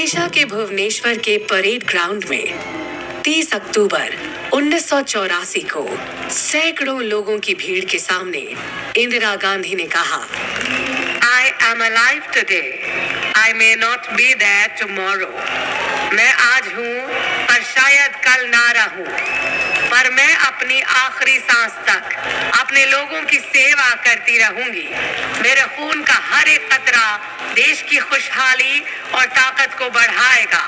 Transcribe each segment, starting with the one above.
ओडिशा के भुवनेश्वर के parade ground में 30 अक्टूबर 1984 को सैकड़ों लोगों की भीड़ के सामने इंदिरा गांधी ने कहा, I am alive today. I may not be there tomorrow. मैं आज हूँ पर शायद कल ना रहूं, पर मैं अपनी आखिरी सांस तक अपने लोगों की सेवा करती रहूंगी। मेरे खून का हर एक कतरा देश की खुशहाली और ताकत को बढ़ाएगा।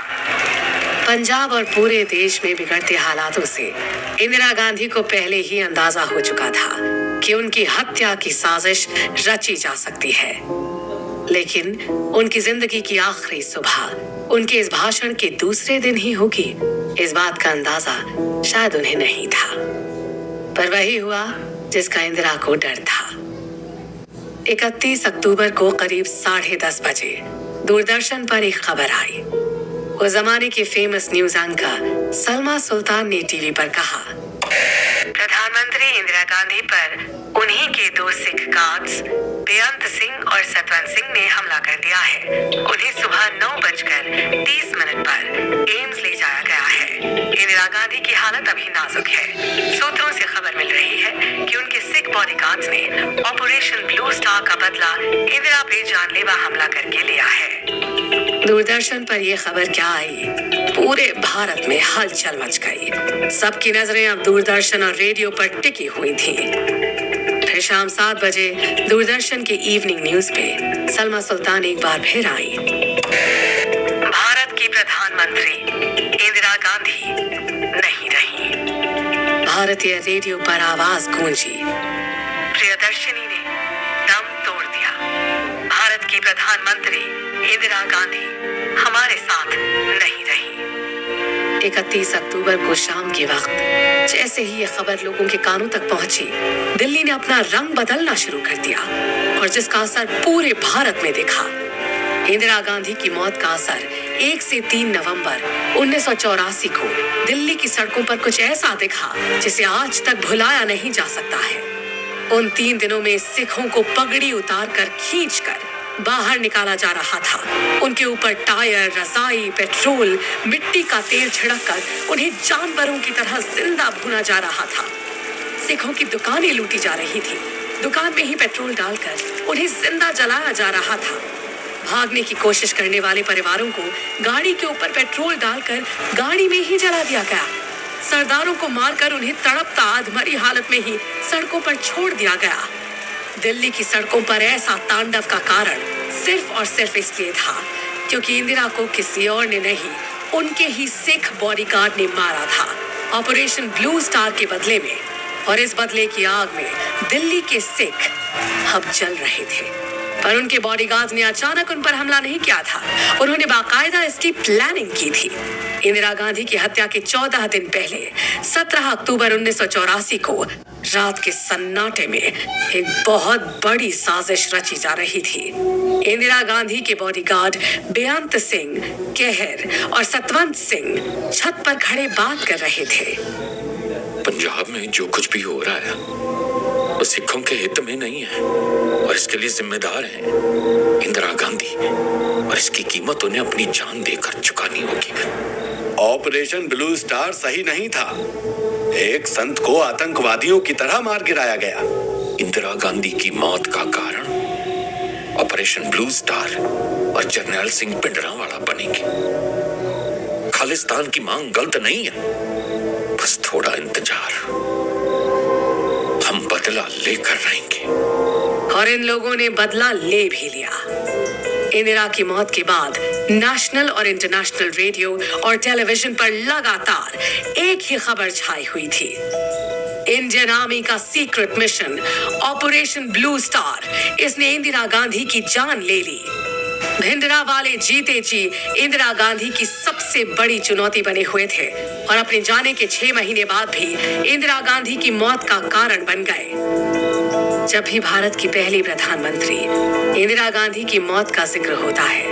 पंजाब और पूरे देश में बिगड़ते हालातों से इंदिरा गांधी को पहले ही अंदाजा हो चुका था कि उनकी हत्या की साजिश रची जा सकती है, लेकिन उनकी जिंदगी की आखिरी सुबह उनके इस भाषण के दूसरे दिन ही होगी, इस बात का अंदाजा शायद उन्हें नहीं था। पर वही हुआ जिसका इंदिरा को डर था। 31 अक्टूबर को करीब 10:30 बजे दूरदर्शन पर एक खबर आई। उस जमाने के फेमस न्यूज एंकर सलमा सुल्तान ने टीवी पर कहा, प्रधानमंत्री इंदिरा गांधी पर उन्हीं के 2 सिख गार्ड्स बेअंत सिंह और सतवंत सिंह ने हमला कर दिया है। उन्हें सुबह 9:30 पर एम्स ले जाया गया है। इंदिरा गांधी की हालत अभी नाजुक है। सूत्रों से खबर मिल रही है कि उनके सिख बॉडीगार्ड्स ने ऑपरेशन ब्लू स्टार का बदला इंदिरा पे जानलेवा हमला करके लिया है। दूरदर्शन पर यह खबर क्या आई, पूरे भारत में हलचल मच गई। सबकी नजरें अब दूरदर्शन और रेडियो पर टिकी हुई थी। फिर शाम 7 बजे दूरदर्शन के इवनिंग न्यूज पे सलमा सुल्तान एक बार फिर आई। भारत की प्रधानमंत्री इंदिरा गांधी नहीं रही। भारतीय रेडियो पर आवाज गूंजी, प्रियदर्शिनी ने दम तोड़ दिया। भारत की प्रधानमंत्री इंदिरा गांधी हमारे साथ नहीं रही। 31 अक्टूबर को शाम के वक्त जैसे ही यह खबर लोगों के कानों तक पहुंची, दिल्ली ने अपना रंग बदलना शुरू कर दिया और जिसका असर पूरे भारत में दिखा। इंदिरा गांधी की मौत का असर 1 से 3 नवंबर 1984 को दिल्ली की सड़कों पर कुछ ऐसा दिखा जिसे आज तक भुलाया नहीं जा सकता है। उन 3 दिनों में सिखों को पगड़ी उतारकर खींचकर बाहर निकाला जा रहा था। उनके ऊपर टायर, रजाई, पेट्रोल, मिट्टी का तेल छिड़ककर उन्हें जानवरों की तरह जिंदा भूना जा रहा था। सिखों की दुकानें लूटी जा रही थी। दुकान में ही पेट्रोल डालकर उन्हें जिंदा जलाया जा रहा था। भागने की कोशिश करने वाले परिवारों को गाड़ी के ऊपर पेट्रोल डालकर गाड़ी में ही जला दिया गया। सरदारों को मारकर उन्हें तड़पता अधमरी हालत में ही सड़कों पर छोड़ दिया गया। दिल्ली की सड़कों पर ऐसा तांडव का कारण सिर्फ और सिर्फ इसलिए था क्योंकि इंदिरा को किसी और ने नहीं, उनके ही सिख बॉडीगार्ड ने मारा था ऑपरेशन ब्लू स्टार के बदले में। और इस बदले की आग में दिल्ली के सिख अब जल रहे थे। पर उनके बॉडीगार्ड ने अचानक उन पर हमला नहीं किया था, उन्होंने बाकायदा इसकी प्लानिंग की थी। इंदिरा गांधी की हत्या के 14 दिन पहले 17 अक्टूबर 1984 को रात के सन्नाटे में एक बहुत बड़ी साजिश रची जा रही थी। इंदिरा गांधी के बॉडीगार्ड बेअंत सिंह, कहर और सतवंत सिंह छत पर खड़े बात कर रहे थे। पंजाब में जो कुछ भी हो रहा है वो सिखों के हित में नहीं है और इसके लिए जिम्मेदार है इंदिरा गांधी, और इसकी कीमत उन्हें अपनी जान देकर चुकानी होगी। ऑपरेशन ब्लू स्टार सही नहीं था। एक संत को आतंकवादियों की तरह मार गिराया गया। इंदिरा गांधी की मौत का कारण ऑपरेशन ब्लू स्टार और जर्नैल सिंह भिंडरांवाला बनेंगे। खालिस्तान की मांग गलत नहीं है, बस थोड़ा इंतजार, हम बदला लेकर रहेंगे। और इन लोगों ने बदला ले भी लिया। इंदिरा की मौत के बाद नेशनल और इंटरनेशनल रेडियो और टेलीविजन पर लगातार एक ही खबर छाई हुई थी। इंडियन आर्मी का secret mission operation blue star, इसने इंदिरा गांधी की जान ले ली। भिंडरांवाले जीते जी इंदिरा गांधी की सबसे बड़ी चुनौती बने हुए थे और अपने जाने के 6 महीने बाद भी इंदिरा गांधी की मौत का कारण बन गए। जब भी भारत की पहली प्रधानमंत्री इंदिरा गांधी की मौत का जिक्र होता है,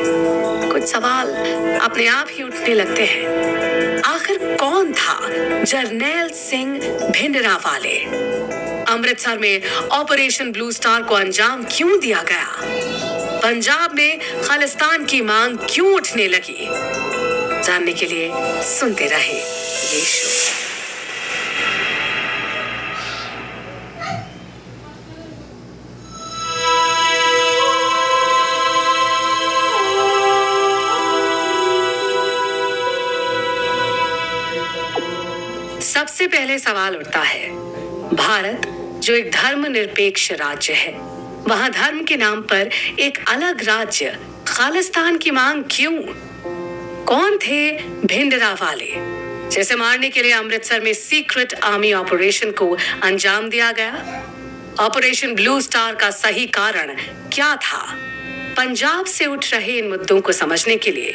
कुछ सवाल अपने आप ही उठने लगते हैं। आखिर कौन था जर्नैल सिंह भिंडरांवाले? अमृतसर में ऑपरेशन ब्लू स्टार को अंजाम क्यों दिया गया? पंजाब में खालिस्तान की मांग क्यों उठने लगी? जानने के लिए सुनते रहे ये शो। सबसे पहले सवाल उठता है, भारत जो एक धर्मनिरपेक्ष राज्य है, वहां धर्म के नाम पर एक अलग राज्य खालिस्तान की मांग क्यों? कौन थे भिंडरा वाले, जैसे मारने के लिए अमृतसर में सीक्रेट आर्मी ऑपरेशन को अंजाम दिया गया? ऑपरेशन ब्लू स्टार का सही कारण क्या था? पंजाब से उठ रहे इन मुद्दों को समझने के लिए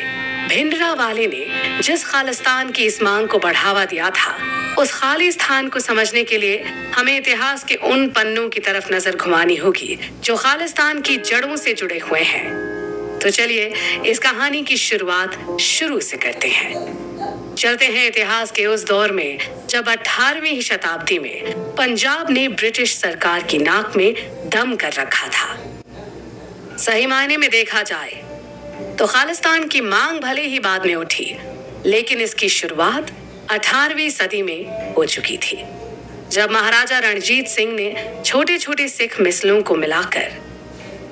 भिंडरा वाले ने जिस खालिस्तान की इस मांग को बढ़ावा दिया था, उस खालिस्तान को समझने के लिए हमें इतिहास के उन पन्नों की तरफ नजर घुमानी होगी जो खालिस्तान की जड़ों से जुड़े हुए हैं। तो चलिए इस कहानी की शुरुआत शुरू से करते हैं। चलते हैं इतिहास के उस दौर में जब 18वीं शताब्दी में पंजाब ने ब्रिटिश सरकार की नाक में दम कर रखा था। सही मायने में देखा जाए तो खालिस्तान की मांग भले ही बाद में उठी, लेकिन इसकी शुरुआत 18वीं सदी में हो चुकी थी, जब महाराजा रणजीत सिंह ने छोटे छोटे सिख मिसलों को मिलाकर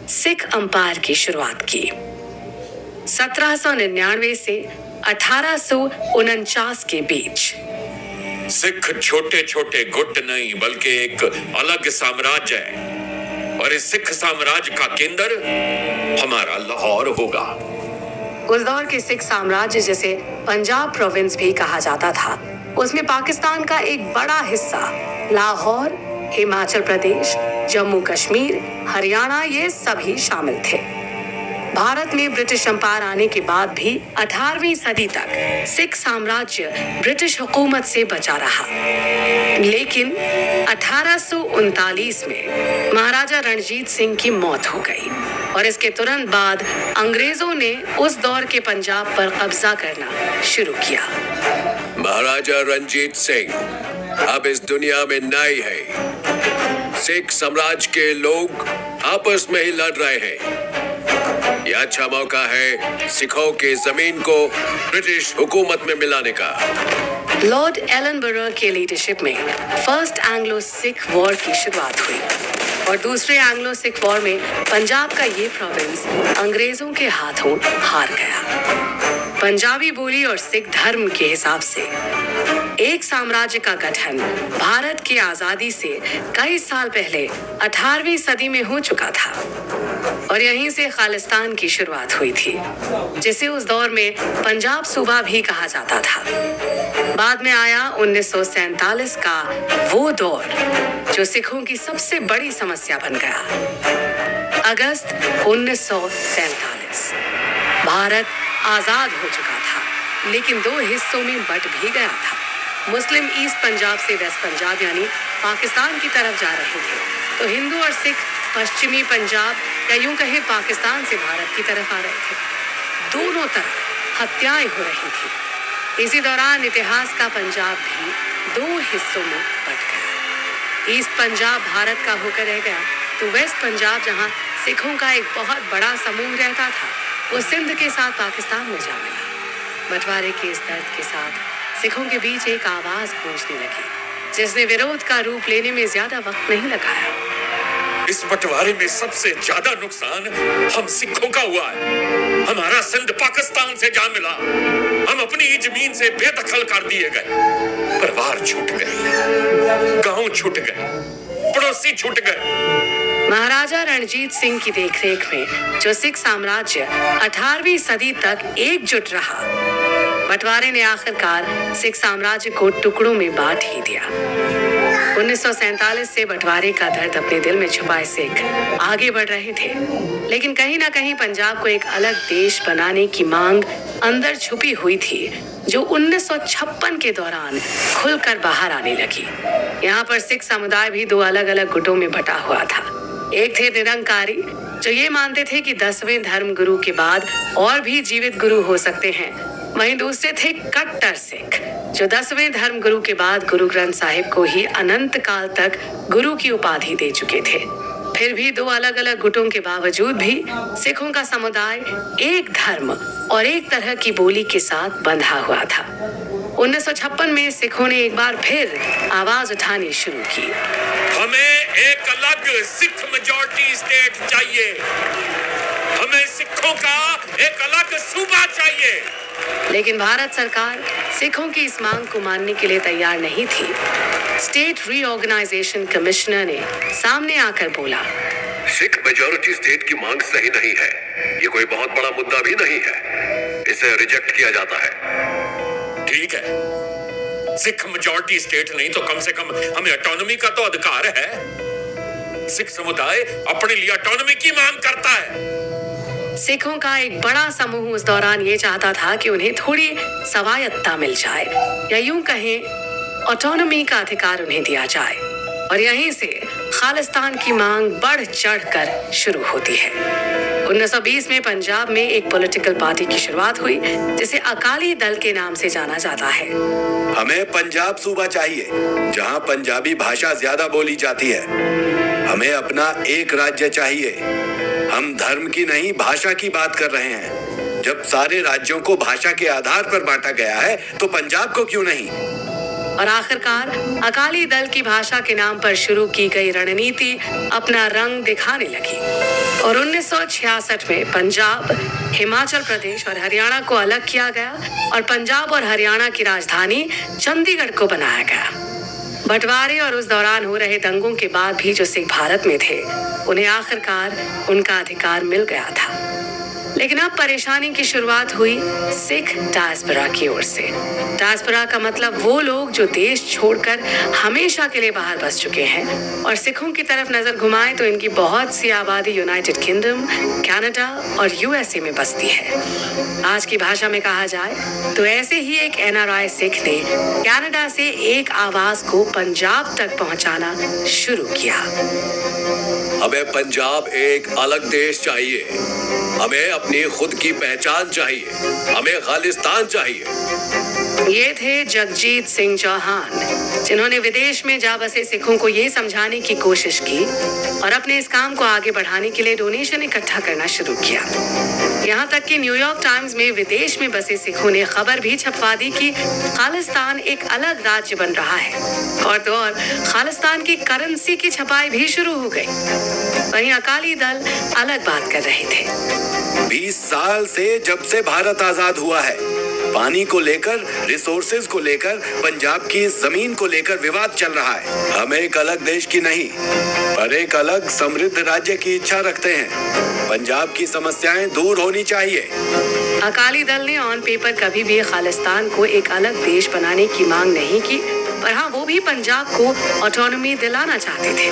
सिख अंपायर की शुरुआत की। 1799 से 1849 के बीच सिख छोटे छोटे गुट नहीं बल्कि एक अलग साम्राज्य है, और इस सिख साम्राज्य का केंद्र हमारा लाहौर होगा। उस दौर के सिख साम्राज्य, जिसे पंजाब प्रोविंस भी कहा जाता था, उसमें पाकिस्तान का एक बड़ा हिस्सा लाहौर, हिमाचल प्रदेश, जम्मू कश्मीर, हरियाणा, ये सभी शामिल थे। भारत में ब्रिटिश अंपायर आने के बाद भी 18वीं सदी तक सिख साम्राज्य ब्रिटिश हुकूमत से बचा रहा, लेकिन 1839 में महाराजा रणजीत सिंह की मौत हो गई और इसके तुरंत बाद अंग्रेजों ने उस दौर के पंजाब पर कब्जा करना शुरू किया। महाराजा रंजीत सिंह अब इस दुनिया में नहीं है। सिख साम्राज्य के लोग आपस में ही लड़ रहे हैं। यह अच्छा मौका है सिखों की जमीन को ब्रिटिश हुकूमत में मिलाने का। लॉर्ड एलनबरो के लीडरशिप में फर्स्ट एंग्लो सिख वॉर की शुरुआत हुई और दूसरे एंग्लो सिख वॉर में पंजाब का ये प्रोविंस अंग्रेजों के हाथों हार गया। पंजाबी बोली और सिख धर्म के हिसाब से एक साम्राज्य का गठन भारत की आजादी से कई साल पहले 18वीं सदी में हो चुका था और यहीं से खालिस्तान की शुरुआत हुई थी, जिसे उस दौर में पंजाब सूबा भी कहा जाता था। बाद में आया 1947 का वो दौर जो सिखों की सबसे बड़ी समस्या बन गया। अगस्त 1947 भारत आजाद हो चुका था, लेकिन दो हिस्सों में बंट भी गया था। मुस्लिम ईस्ट पंजाब से वेस्ट पंजाब यानी पाकिस्तान की तरफ जा रहे थे, तो हिंदू और सिख पश्चिमी पंजाब या यूं कहें पाकिस्तान से भारत की तरफ आ रहे थे। दोनों तरफ हत्याएं हो रही थी। इसी दौरान इतिहास का पंजाब भी दो हिस्सों में बंट गया। ईस्ट पंजाब भारत का होकर रह गया, तो वेस्ट पंजाब, जहां सिखों का एक बहुत बड़ा समूह रहता था, वो सिंध के साथ पाकिस्तान में जा मिला। बंटवारे के इस दर्द के साथ सिखों के बीच एक आवाज गूंजने लगी, जिसने विरोध का रूप लेने में ज्यादा वक्त नहीं लगाया। इस बंटवारे में सबसे ज्यादा नुकसान हम सिखों का हुआ है। हमारा सिंध पाकिस्तान से जा मिला, हम अपनी जमीन से बेदखल कर दिए गए, परिवार छूट गए, गांव छूट गए, पड़ोसी छूट गए। महाराजा रणजीत सिंह की देखरेख में जो सिख साम्राज्य 18वीं सदी तक एकजुट रहा, बंटवारे ने आखिरकार सिख साम्राज्य को टुकड़ों में बांट ही दिया। 1947 से बंटवारे का दर्द अपने दिल में छुपाए सिख आगे बढ़ रहे थे, लेकिन कहीं ना कहीं पंजाब को एक अलग देश बनाने की मांग अंदर छुपी हुई थी, जो 1956 के दौरान खुलकर बाहर आने लगी। यहाँ पर सिख समुदाय भी दो अलग अलग गुटों में बटा हुआ था। एक थे निरंकारी, जो ये मानते थे कि 10वें धर्म गुरु के बाद और भी जीवित गुरु हो सकते हैं। वहीं दूसरे थे कट्टर सिख, जो 10वें धर्म गुरु के बाद गुरु ग्रंथ साहिब को ही अनंत काल तक गुरु की उपाधि दे चुके थे। फिर भी दो अलग अलग गुटों के बावजूद भी सिखों का समुदाय एक धर्म और एक तरह की बोली के साथ बंधा हुआ था। 1956 में सिखों ने एक बार फिर आवाज उठानी शुरू की। हमें एक अलग सिख मेजॉरिटी स्टेट चाहिए, हमें सिखों का एक अलग सूबा चाहिए। लेकिन भारत सरकार सिखों की इस मांग को मानने के लिए तैयार नहीं थी। स्टेट रीऑर्गेनाइजेशन कमिश्नर ने सामने आकर बोला, सिख मेजॉरिटी स्टेट की मांग सही नहीं है, ये कोई बहुत बड़ा मुद्दा भी नहीं है, इसे रिजेक्ट किया जाता है। ठीक है, सिख मेजॉरिटी स्टेट नहीं तो कम से कम हमें ऑटोनॉमी का तो अधिकार है। सिख समुदाय अपने लिए ऑटोनॉमी की मांग करता है। सिखों का एक बड़ा समूह उस दौरान ये चाहता था कि उन्हें थोड़ी स्वायत्तता मिल जाए, या यूं कहें ऑटोनॉमी का अधिकार उन्हें दिया जाए। और यहीं से खालिस्तान की मांग बढ़ चढ़कर शुरू होती है। 1920 में पंजाब में एक पॉलिटिकल पार्टी की शुरुआत हुई जिसे अकाली दल के नाम से जाना जाता है। हमें पंजाब सूबा चाहिए जहां पंजाबी भाषा ज्यादा बोली जाती है। हमें अपना एक राज्य चाहिए। हम धर्म की नहीं भाषा की बात कर रहे हैं। जब सारे राज्यों को भाषा के आधार पर बांटा गया है तो पंजाब को क्यों नहीं? और आखिरकार अकाली दल की भाषा के नाम पर शुरू की गई रणनीति अपना रंग दिखाने लगी और 1966 में पंजाब, हिमाचल प्रदेश और हरियाणा को अलग किया गया और पंजाब और हरियाणा की राजधानी चंडीगढ़ को बनाया गया। बंटवारे और उस दौरान हो रहे दंगों के बाद भी जो सिख भारत में थे, उन्हें आखिरकार उनका अधिकार मिल गया था। लेकिन अब परेशानी की शुरुआत हुई सिख डायस्पोरा की ओर से। डायस्पोरा का मतलब वो लोग जो देश छोड़कर हमेशा के लिए बाहर बस चुके हैं। और सिखों की तरफ नजर घुमाएं तो इनकी बहुत सी आबादी यूनाइटेड किंगडम, कनाडा और यूएसए में बसती है। आज की भाषा में कहा जाए तो ऐसे ही एक एनआरआई सिख ने कनाडा से एक आवाज को पंजाब तक पहुंचाना शुरू किया। हमें पंजाब एक अलग देश चाहिए, हमें अपनी खुद की पहचान चाहिए, हमें खालिस्तान चाहिए। ये थे जगजीत सिंह चौहान, जिन्होंने विदेश में जा बसे सिखों को ये समझाने की कोशिश की और अपने इस काम को आगे बढ़ाने के लिए डोनेशन इकट्ठा करना शुरू किया। यहाँ तक कि न्यूयॉर्क टाइम्स में विदेश में बसे सिखों ने खबर भी छपवा दी कि खालिस्तान एक अलग राज्य बन रहा है और तो और खालिस्तान की करेंसी की छपाई भी शुरू हो गई। वहीं अकाली दल अलग बात कर रहे थे। 20 साल से जब से भारत आजाद हुआ है, पानी को लेकर, रिसोर्सेज को लेकर, पंजाब की जमीन को लेकर विवाद चल रहा है। हम एक अलग देश की नहीं पर एक अलग समृद्ध राज्य की इच्छा रखते हैं। पंजाब की समस्याएं दूर होनी चाहिए। अकाली दल ने ऑन पेपर कभी भी खालिस्तान को एक अलग देश बनाने की मांग नहीं की, पर हाँ, वो भी पंजाब को ऑटोनॉमी दिलाना चाहते थे।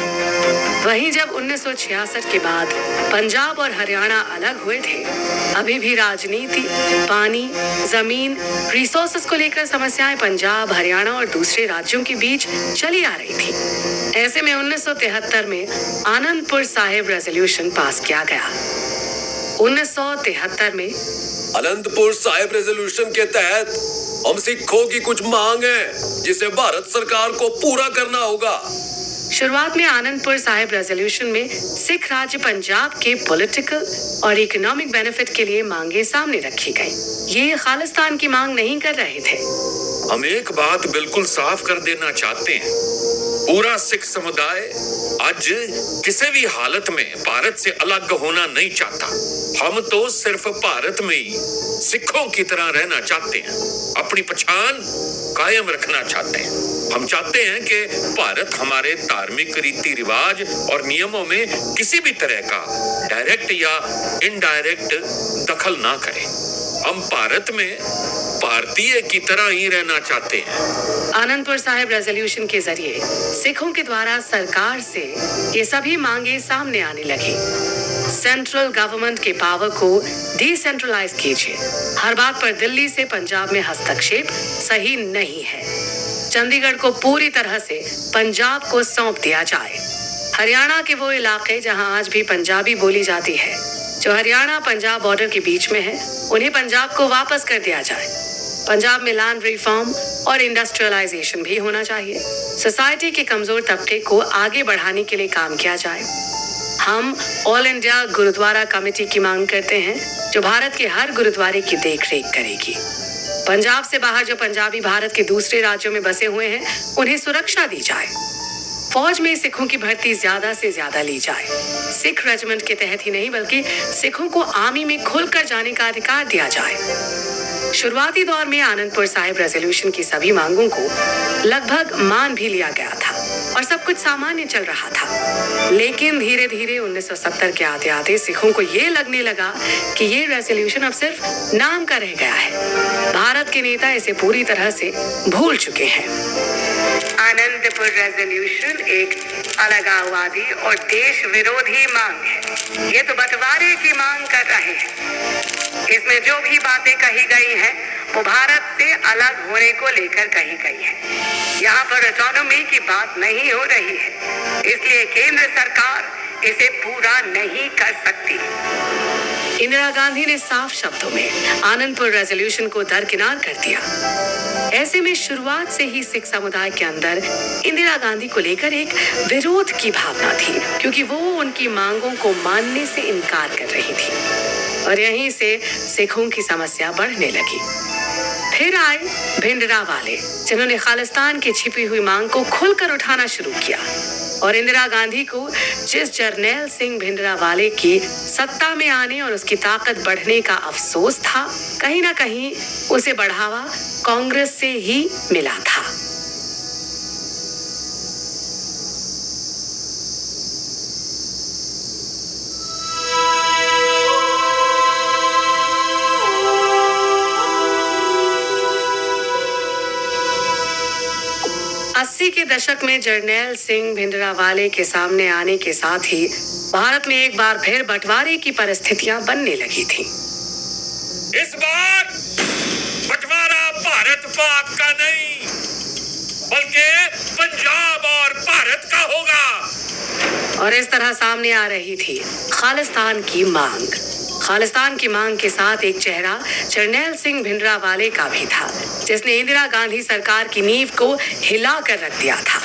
वहीं जब 1966 के बाद पंजाब और हरियाणा अलग हुए थे, अभी भी राजनीति, पानी, जमीन, रिसोर्सेज को लेकर समस्याएं पंजाब, हरियाणा और दूसरे राज्यों के बीच चली आ रही थी। ऐसे में 1973 में आनंदपुर साहिब रेजोल्यूशन पास किया गया। 1973 में आनंदपुर साहिब रेजोल्यूशन के तहत हम सिखों की कुछ मांग है जिसे भारत सरकार को पूरा करना होगा। शुरुआत में आनंदपुर साहिब रेजोल्यूशन में सिख राज्य पंजाब के पॉलिटिकल और इकोनॉमिक बेनिफिट के लिए मांगे सामने रखी गई। ये खालिस्तान की मांग नहीं कर रहे थे। हम एक बात बिल्कुल साफ कर देना चाहते हैं, पूरा सिख समुदाय आज किसी भी हालत में भारत से अलग होना नहीं चाहता। हम तो सिर्फ भारत में ही सिखों की तरह रहना चाहते हैं, अपनी पहचान कायम रखना चाहते हैं। हम चाहते हैं कि भारत हमारे धार्मिक रीति रिवाज और नियमों में किसी भी तरह का डायरेक्ट या इनडायरेक्ट दखल ना करे। हम भारत में भारतीय की तरह ही रहना चाहते हैं। आनंदपुर साहिब रेजोल्यूशन के जरिए सिखों के द्वारा सरकार से ये सभी मांगे सामने आने लगी। सेंट्रल गवर्नमेंट के पावर को डिसेंट्रलाइज कीजिए। हर बात पर दिल्ली से पंजाब में हस्तक्षेप सही नहीं है। चंडीगढ़ को पूरी तरह से पंजाब को सौंप दिया जाए। हरियाणा के वो इलाके जहां आज भी पंजाबी बोली जाती है, जो हरियाणा पंजाब बॉर्डर के बीच में है, उन्हें पंजाब को वापस कर दिया जाए। पंजाब में लैंड रिफॉर्म और इंडस्ट्रियलाइजेशन भी होना चाहिए। सोसाइटी के कमजोर तबके को आगे बढ़ाने के लिए काम किया जाए। हम ऑल इंडिया गुरुद्वारा कमेटी की मांग करते हैं, जो भारत के हर गुरुद्वारे की देखरेख करेगी। पंजाब से बाहर जो पंजाबी भारत के दूसरे राज्यों में बसे हुए हैं, उन्हें सुरक्षा दी जाए। फौज में सिखों की भर्ती ज्यादा से ज्यादा ली जाए। सिख रेजिमेंट के तहत ही नहीं बल्कि सिखों को आर्मी में खुलकर जाने का अधिकार दिया जाए। शुरुआती दौर में आनंदपुर साहिब रेजोल्यूशन की सभी मांगों को लगभग मान भी लिया गया था और सब कुछ सामान्य चल रहा था। लेकिन धीरे धीरे 1970 के आते आते सिखों को ये लगने लगा कि ये रेजोल्यूशन अब सिर्फ नाम का रह गया है। भारत के नेता इसे पूरी तरह से भूल चुके हैं। आनंदपुर रेजोल्यूशन एक अलगाववादी और देश विरोधी मांग है। ये तो बंटवारे की मांग कर रहे हैं। इसमें जो भी बातें कही गई हैं, वो भारत से अलग होने को लेकर कही गई है। यहाँ पर ऑटोनॉमी की बात नहीं हो रही है, इसलिए केंद्र सरकार इसे पूरा नहीं कर सकती। इंदिरा गांधी ने साफ शब्दों में आनंदपुर रेजोल्यूशन को दरकिनार कर दिया। ऐसे में शुरुआत से ही सिख समुदाय के अंदर इंदिरा गांधी को लेकर एक विरोध की भावना थी, क्योंकि वो उनकी मांगों को मानने से इनकार कर रही थी और यहीं से सिखों की समस्या बढ़ने लगी। फिर आए भिंडरावाले, जिन्होंने खालिस्तान की छिपी हुई मांग को खुलकर उठाना शुरू किया और इंदिरा गांधी को जिस जरनैल सिंह भिंडरावाले की सत्ता में आने और उसकी ताकत बढ़ने का अफसोस था, कहीं ना कहीं उसे बढ़ावा कांग्रेस से ही मिला था। के दशक में जरनैल सिंह भिंडरावाले के सामने आने के साथ ही भारत में एक बार फिर बंटवारे की परिस्थितियां बनने लगी थी। इस बार बंटवारा भारत पाक का नहीं, बल्कि पंजाब और भारत का होगा। और इस तरह सामने आ रही थी खालिस्तान की मांग। खालिस्तान की मांग के साथ एक चेहरा जरनैल सिंह भिंडरावाले का भी था, जिसने इंदिरा गांधी सरकार की नींव को हिला कर रख दिया था।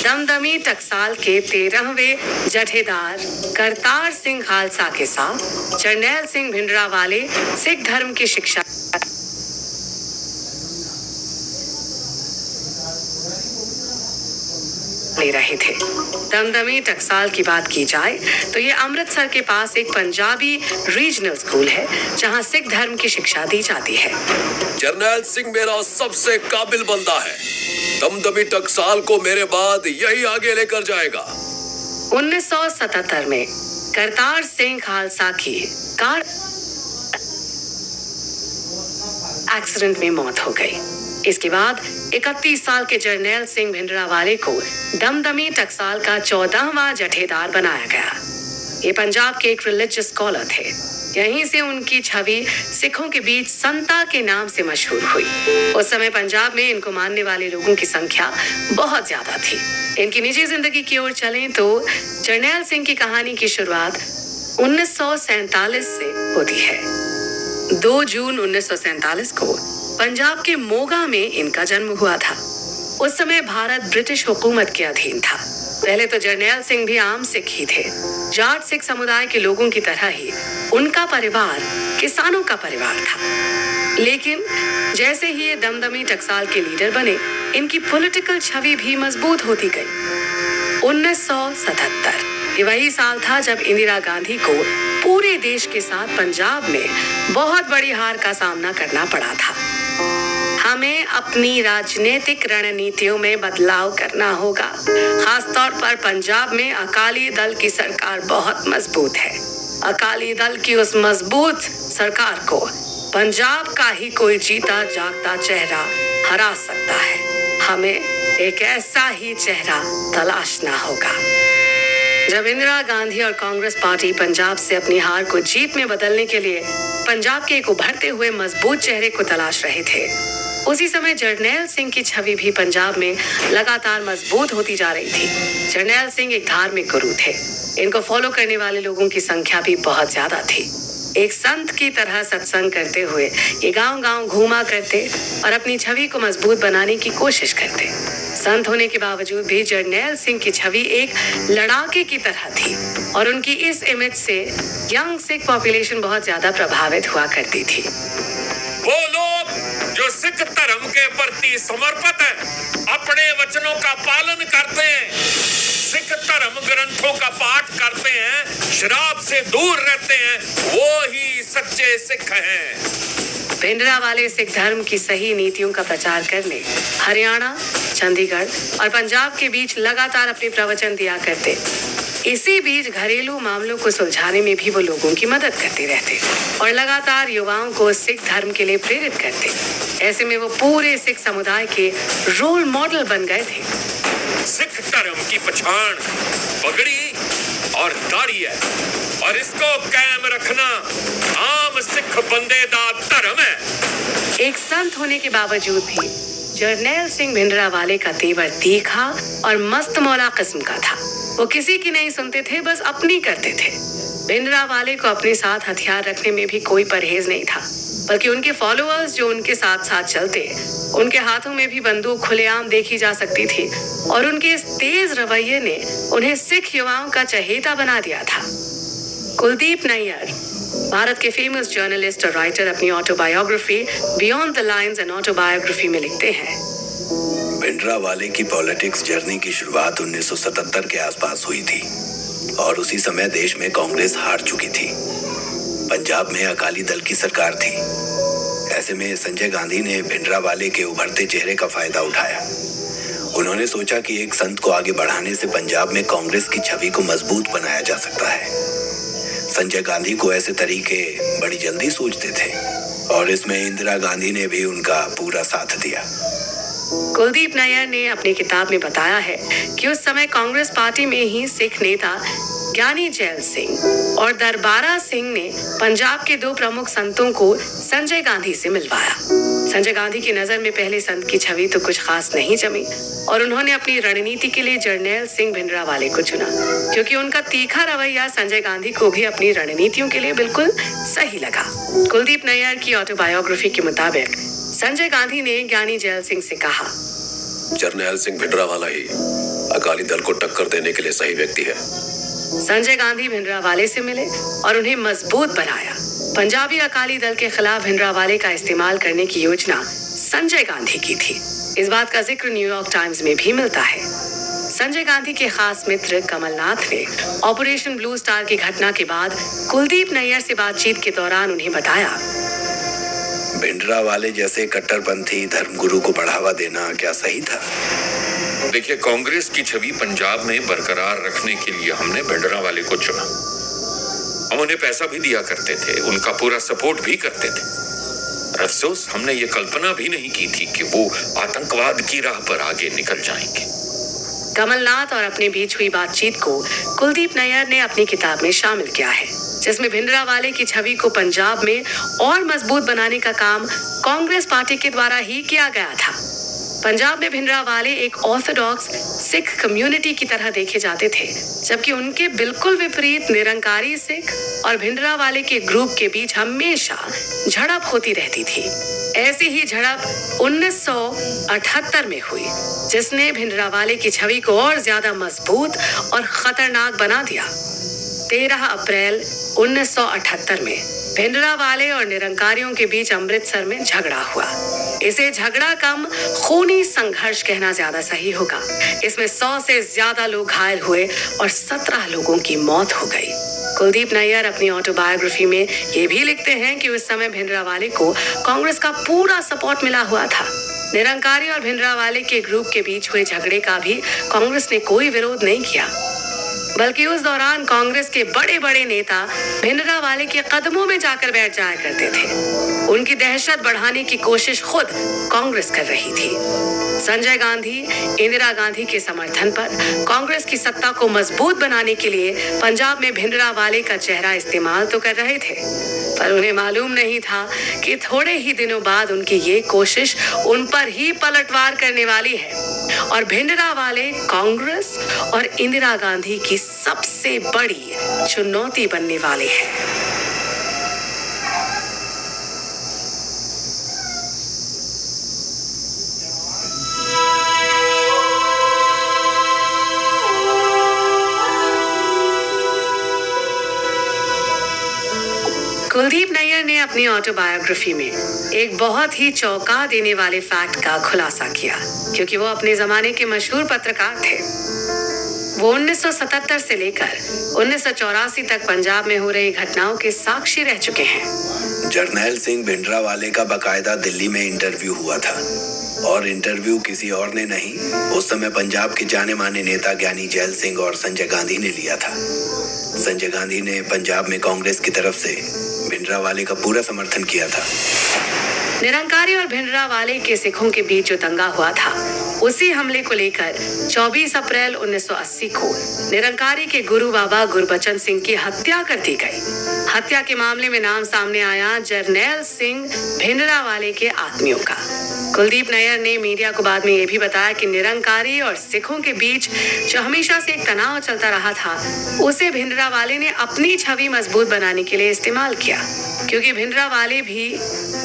दमदमी टकसाल के 13वें जथेदार करतार सिंह खालसा के साथ जरनैल सिंह भिंडरावाले सिख धर्म की शिक्षा ले रहे थे। दमदमी टकसाल की बात की जाए तो ये अमृतसर के पास एक पंजाबी रीजनल स्कूल है, जहां सिख धर्म की शिक्षा दी जाती है। जरनैल सिंह मेरा सबसे काबिल बंदा है। दमदमी टकसाल को मेरे बाद यही आगे लेकर जाएगा। 1977 में करतार सिंह खालसा की कार एक्सीडेंट में मौत हो गई। इसके बाद 31 साल के जरनैल सिंह भिंडरावाले को दमदमी टकसाल का 14वां जथेदार बनाया गया। ये पंजाब के एक रिलीजियस स्कॉलर थे। यहीं से उनकी छवि सिखों के बीच संता के नाम से मशहूर हुई। उस समय पंजाब में इनको मानने वाले लोगों की संख्या बहुत ज्यादा थी। इनकी निजी जिंदगी की ओर चलें तो जरनैल सिंह की कहानी की शुरुआत 1947 से होती है। 2 जून 1947 को पंजाब के मोगा में इनका जन्म हुआ था। उस समय भारत ब्रिटिश हुकूमत के अधीन था। पहले तो जरनैल सिंह भी आम सिख ही थे। जाट सिख समुदाय के लोगों की तरह ही उनका परिवार किसानों का परिवार था। लेकिन जैसे ही ये दमदमी टकसाल के लीडर बने, इनकी पॉलिटिकल छवि भी मजबूत होती गई। 1977 ये वही साल था जब इंदिरा गांधी को पूरे देश के साथ पंजाब में बहुत बड़ी हार का सामना करना पड़ा था। हमें अपनी राजनीतिक रणनीतियों में बदलाव करना होगा। खासतौर पर पंजाब में अकाली दल की सरकार बहुत मजबूत है। अकाली दल की उस मजबूत सरकार को पंजाब का ही कोई जीता जागता चेहरा हरा सकता है। हमें एक ऐसा ही चेहरा तलाशना होगा। जब इंदिरा गांधी और कांग्रेस पार्टी पंजाब से अपनी हार को जीत में बदलने के लिए पंजाब के एक उभरते हुए मजबूत चेहरे को तलाश रहे थे, उसी समय जरनैल सिंह की छवि भी पंजाब में लगातार मजबूत होती जा रही थी। जरनैल सिंह एक धार्मिक गुरु थे। इनको फॉलो करने वाले लोगों की संख्या भी बहुत ज्यादा थी। एक संत की तरह सत्संग करते हुए ये गांव-गांव घूमा करते और अपनी छवि को मजबूत बनाने की कोशिश करते। संत होने के बावजूद भी जरनैल सिंह की छवि एक लड़ाके की तरह थी और उनकी इस इमेज से यंग सिख पॉपुलेशन बहुत ज्यादा प्रभावित हुआ करती थी। वो लोग जो सिख धर्म के प्रति समर्पित हैं, अपने वचनों का पालन करते हैं, सिख धर्म ग्रंथों का पाठ करते हैं, शराब से दूर रहते हैं, वो ही सच्चे सिख हैं। भिंडरावाले सिख धर्म की सही नीतियों का प्रचार करने हरियाणा, चंडीगढ़ और पंजाब के बीच लगातार अपने प्रवचन दिया करते। इसी बीच घरेलू मामलों को सुलझाने में भी वो लोगों की मदद करते रहते और लगातार युवाओं को सिख धर्म के लिए प्रेरित करते। ऐसे में वो पूरे सिख समुदाय के रोल मॉडल बन गए थे। सिख धर्म की पहचान पगड़ी और दाढ़ी है और इसको कायम रखना आम सिख बंदे दा धर्म है। एक संत होने के बावजूद भी जरनैल सिंह भिंडरावाले का तेवर तीखा और मस्त मौला किस्म का था। वो किसी की नहीं सुनते थे, बस अपनी करते थे। भिंडरावाले को अपने साथ हथियार रखने में भी कोई परहेज नहीं था, बल्कि उनके फॉलोअर्स जो उनके साथ साथ चलते, उनके हाथों में भी बंदूक खुलेआम देखी जा सकती थी और उनके इस तेज रवैये ने उन्हें सिख युवाओं का चहेता बना दिया था। कुलदीप नैयर, भारत के फेमस जर्नलिस्ट और राइटर, अपनी autobiography beyond the lines and autobiography में लिखते हैं, भिंडरावाले की पॉलिटिक्स जर्नी की शुरुआत 1977 के आसपास हुई थी और उसी समय देश में कांग्रेस हार चुकी थी। पंजाब में अकाली दल की सरकार थी। ऐसे में संजय गांधी ने भिंडरावाले के उभरते चेहरे का फायदा उठाया। उन्होंने सोचा कि एक संत को आगे बढ़ाने से पंजाब में कांग्रेस की छवि को मजबूत बनाया जा सकता है। संजय गांधी को ऐसे तरीके बड़ी जल्दी सूझते थे और इसमें इंदिरा गांधी ने भी उनका पूरा साथ दिया। कुलदीप नैयर ने अपनी किताब में बताया है कि उस समय कांग्रेस पार्टी में ही सिख नेता ज्ञानी जैल सिंह और दरबारा सिंह ने पंजाब के 2 प्रमुख संतों को संजय गांधी से मिलवाया। संजय गांधी की नजर में पहले संत की छवि तो कुछ खास नहीं जमी और उन्होंने अपनी रणनीति के लिए जरनैल सिंह भिंडरावाले को चुना, क्योंकि उनका तीखा रवैया संजय गांधी को भी अपनी रणनीतियों के लिए बिल्कुल सही लगा। कुलदीप नैयर की ऑटोबायोग्राफी के मुताबिक संजय गांधी ने ज्ञानी जैल सिंह से कहा, जरनैल सिंह भिंडरावाला ही अकाली दल को टक्कर देने के लिए सही व्यक्ति है। संजय गांधी भिंडरावाले से मिले और उन्हें मजबूत बनाया। पंजाबी अकाली दल के खिलाफ भिंडरावाले का इस्तेमाल करने की योजना संजय गांधी की थी। इस बात का जिक्र न्यूयॉर्क टाइम्स में भी मिलता है। संजय गांधी के खास मित्र कमलनाथ ने ऑपरेशन ब्लू स्टार की घटना के बाद कुलदीप नैयर से बातचीत के दौरान उन्हें बताया, भिंडरावाले जैसे कट्टरपंथी धर्मगुरु को बढ़ावा देना क्या सही था? देखिए, कांग्रेस की छवि पंजाब में बरकरार रखने के लिए हमने भिंडरावाले को चुना। हम उन्हें पैसा भी दिया करते थे, उनका पूरा सपोर्ट भी करते थे। अफसोस हमने ये कल्पना भी नहीं की थी कि वो आतंकवाद की राह पर आगे निकल जाएंगे। कमलनाथ और अपने बीच हुई बातचीत को कुलदीप नैयर ने अपनी किताब में शामिल किया है, जिसमें भिंडरावाले की छवि को पंजाब में और मजबूत बनाने का काम कांग्रेस पार्टी के द्वारा ही किया गया था। पंजाब में भिंडरावाले एक ऑर्थोडॉक्स सिख कम्युनिटी की तरह देखे जाते थे, जबकि उनके बिल्कुल विपरीत निरंकारी सिख और भिंडरावाले के ग्रुप के बीच हमेशा झड़प होती रहती थी। ऐसी ही झड़प 1978 में हुई, जिसने भिंडरावाले की छवि को और ज्यादा मजबूत और खतरनाक बना दिया। 13 अप्रैल 1978 में भिंडरावाले और निरंकारियों के बीच अमृतसर में झगड़ा हुआ। इसे झगड़ा कम खूनी संघर्ष कहना ज्यादा सही होगा। इसमें 100 से ज्यादा लोग घायल हुए और 17 लोगों की मौत हो गई। कुलदीप नैयर अपनी ऑटोबायोग्राफी में ये भी लिखते हैं कि उस समय भिंडरावाले को कांग्रेस का पूरा सपोर्ट मिला हुआ था। निरंकारी और भिंडरावाले के ग्रुप के बीच हुए झगड़े का भी कांग्रेस ने कोई विरोध नहीं किया, बल्कि उस दौरान कांग्रेस के बड़े बड़े नेता भिंडरावाले के कदमों में जाकर बैठ जाया करते थे। उनकी दहशत बढ़ाने की कोशिश खुद कांग्रेस कर रही थी। संजय गांधी इंदिरा गांधी के समर्थन पर कांग्रेस की सत्ता को मजबूत बनाने के लिए पंजाब में भिंडरावाले का चेहरा इस्तेमाल तो कर रहे थे, पर उन्हें मालूम नहीं था कि थोड़े ही दिनों बाद उनकी ये कोशिश उन पर ही पलटवार करने वाली है और भिंडरावाले कांग्रेस और इंदिरा गांधी की सबसे बड़ी चुनौती बनने वाले हैं। ने अपनी ऑटोबायोग्राफी में एक बहुत ही चौंका देने वाले फैक्ट का खुलासा किया, क्योंकि वो अपने जमाने के मशहूर पत्रकार थे। वो 1977 से लेकर 1984 तक पंजाब में हो रही घटनाओं के साक्षी रह चुके हैं। जरनैल सिंह भिंडरावाले का बकायदा दिल्ली में इंटरव्यू हुआ था, और इंटरव्यू किसी और ने नहीं, उस समय पंजाब के जाने माने नेता ज्ञानी जैल सिंह और संजय गांधी ने लिया था। संजय गांधी ने पंजाब में कांग्रेस की तरफ से भिंडरावाले का पूरा समर्थन किया था। निरंकारी और भिंडरावाले के सिखों के बीच जो दंगा हुआ था, उसी हमले को लेकर 24 अप्रैल 1980 को निरंकारी के गुरु बाबा गुरबचन सिंह की हत्या कर दी गई। हत्या के मामले में नाम सामने आया जरनैल सिंह भिंडरावाले के आदमियों का। कुलदीप नैयर ने मीडिया को बाद में यह भी बताया कि निरंकारी और सिखों के बीच जो हमेशा से एक तनाव चलता रहा था, उसे भिंडरावाले ने अपनी छवि मजबूत बनाने के लिए इस्तेमाल किया, क्योंकि भिंडरावाले भी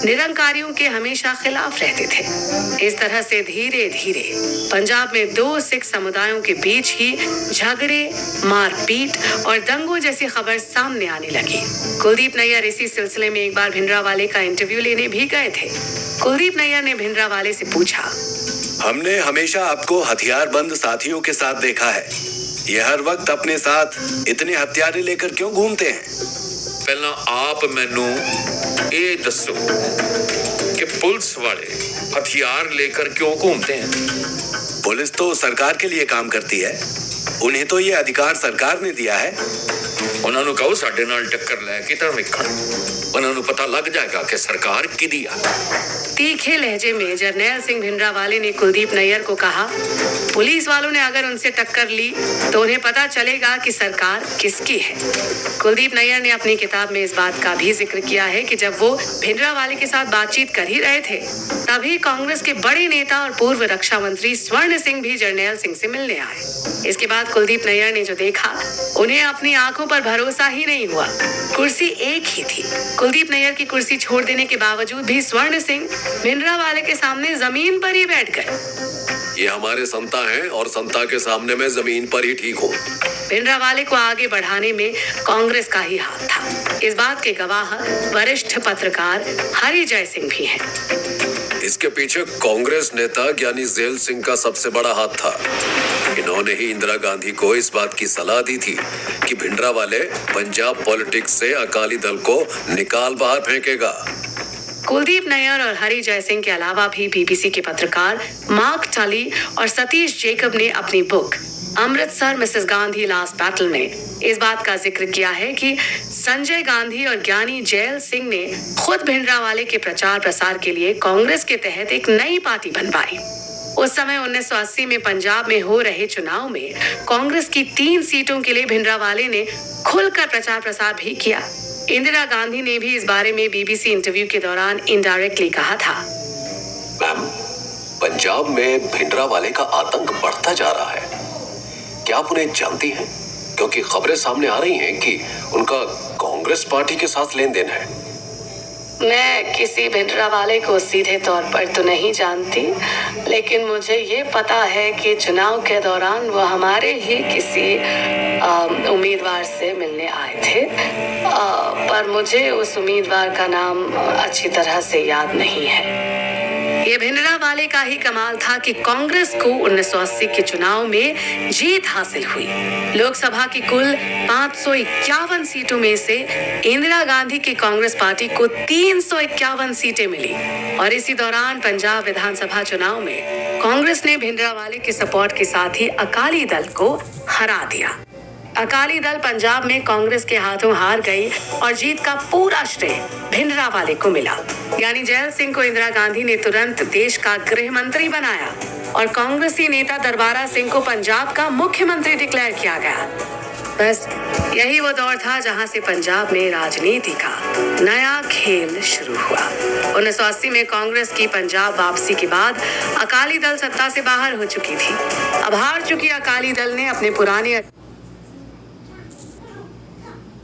निरंकारियों के हमेशा खिलाफ रहते थे। इस तरह से धीरे धीरे पंजाब में दो सिख समुदायों के बीच ही झगड़े, मारपीट और दंगों जैसी खबर सामने आने लगी। कुलदीप नैयर इसी सिलसिले में एक बार भिंडरावाले का इंटरव्यू लेने भी गए थे। कुलदीप नैयर ने भिंडरावाले से पूछा, हमने हमेशा आपको हथियारबंद साथियों के साथ देखा है, ये हर वक्त अपने साथ इतने हथियार लेकर क्यों घूमते हैं? पहला आप मैनू ये दसो कि पुलिस वाले हथियार लेकर क्यों घूमते हैं? पुलिस तो सरकार के लिए काम करती है, उन्हें तो ये अधिकार सरकार ने दिया है। उन्होंने कहो साडे नाल टक्कर लेके तां वेखण, उन्होंने पता लग जाएगा कि सरकार किदी आ। तीखे लहजे में जरनैल सिंह भिंडरावाले ने कुलदीप नैयर को कहा, पुलिस वालों ने अगर उनसे टक्कर ली तो उन्हें पता चलेगा कि सरकार किसकी है। कुलदीप नैयर ने अपनी किताब में इस बात का भी जिक्र किया है कि जब वो भिंडरावाले के साथ बातचीत कर ही रहे थे, तभी कांग्रेस के बड़े नेता और पूर्व रक्षा मंत्री स्वर्ण सिंह भी जरनैल सिंह से मिलने आए। इसके बाद कुलदीप नैयर ने जो देखा, उन्हें अपनी आंखों पर भरोसा ही नहीं हुआ। कुर्सी एक ही थी। कुलदीप नैयर की कुर्सी छोड़ देने के बावजूद भी स्वर्ण सिंह भिंडरावाले के सामने जमीन पर ही बैठ गए। ये हमारे संता हैं और संता के सामने मैं जमीन पर ही ठीक हूँ। भिंडरावाले को आगे बढ़ाने में कांग्रेस का ही हाथ था। इस बात के गवाह वरिष्ठ पत्रकार हरिजय सिंह भी हैं। इसके पीछे कांग्रेस नेता ज्ञानी जैल सिंह का सबसे बड़ा हाथ था। इन्होंने ही इंदिरा गांधी को इस बात की सलाह दी थी कि भिंडरावाले पंजाब पॉलिटिक्स से अकाली दल को निकाल बाहर फेंकेगा। कुलदीप नैयर और हरिजय सिंह के अलावा भी बीबीसी के पत्रकार मार्क टली और सतीश जेकब ने अपनी book Amritsar Mrs Gandhi last battle में इस बात का जिक्र किया है कि संजय गांधी और ज्ञानी जैल सिंह ने खुद भिंडरावाले के प्रचार प्रसार के लिए कांग्रेस के तहत एक नई पार्टी बनवाई। उस समय 1980 में पंजाब में हो रहे चुनाव में कांग्रेस की 3 सीटों के लिए भिंडरावाले ने खुलकर प्रचार प्रसार भी किया। इंदिरा गांधी ने भी इस बारे में बीबीसी इंटरव्यू के दौरान इनडायरेक्टली कहा था, मैम, पंजाब में भिंडरावाले का आतंक बढ़ता जा रहा है। क्या आप उन्हें जानती हैं? क्योंकि खबरें सामने आ रही हैं कि उनका कांग्रेस पार्टी के साथ लेन देन है। मैं किसी भिंडरावाले को सीधे तौर पर तो नहीं जानती, लेकिन मुझे ये पता है कि चुनाव के दौरान वो हमारे ही किसी उम्मीदवार से मिलने आए थे, पर मुझे उस उम्मीदवार का नाम अच्छी तरह से याद नहीं है। ये भिंडरावाले का ही कमाल था कि कांग्रेस को 1980 के चुनाव में जीत हासिल हुई। लोकसभा की कुल 551 सीटों में से इंदिरा गांधी की कांग्रेस पार्टी को 351 सीटें मिली और इसी दौरान पंजाब विधानसभा चुनाव में कांग्रेस ने भिंडरावाले के सपोर्ट के साथ ही अकाली दल को हरा दिया। अकाली दल पंजाब में कांग्रेस के हाथों हार गई और जीत का पूरा श्रेय भिंडरावाले को मिला। यानी जैल सिंह को इंदिरा गांधी ने तुरंत देश का गृह मंत्री बनाया और कांग्रेसी नेता दरबारा सिंह को पंजाब का मुख्यमंत्री डिक्लेयर किया गया। बस यही वो दौर था जहां से पंजाब में राजनीति का नया खेल शुरू हुआ। 1980 में कांग्रेस की पंजाब वापसी के बाद अकाली दल सत्ता से बाहर हो चुकी थी। अब हार चुकी अकाली दल ने अपने पुराने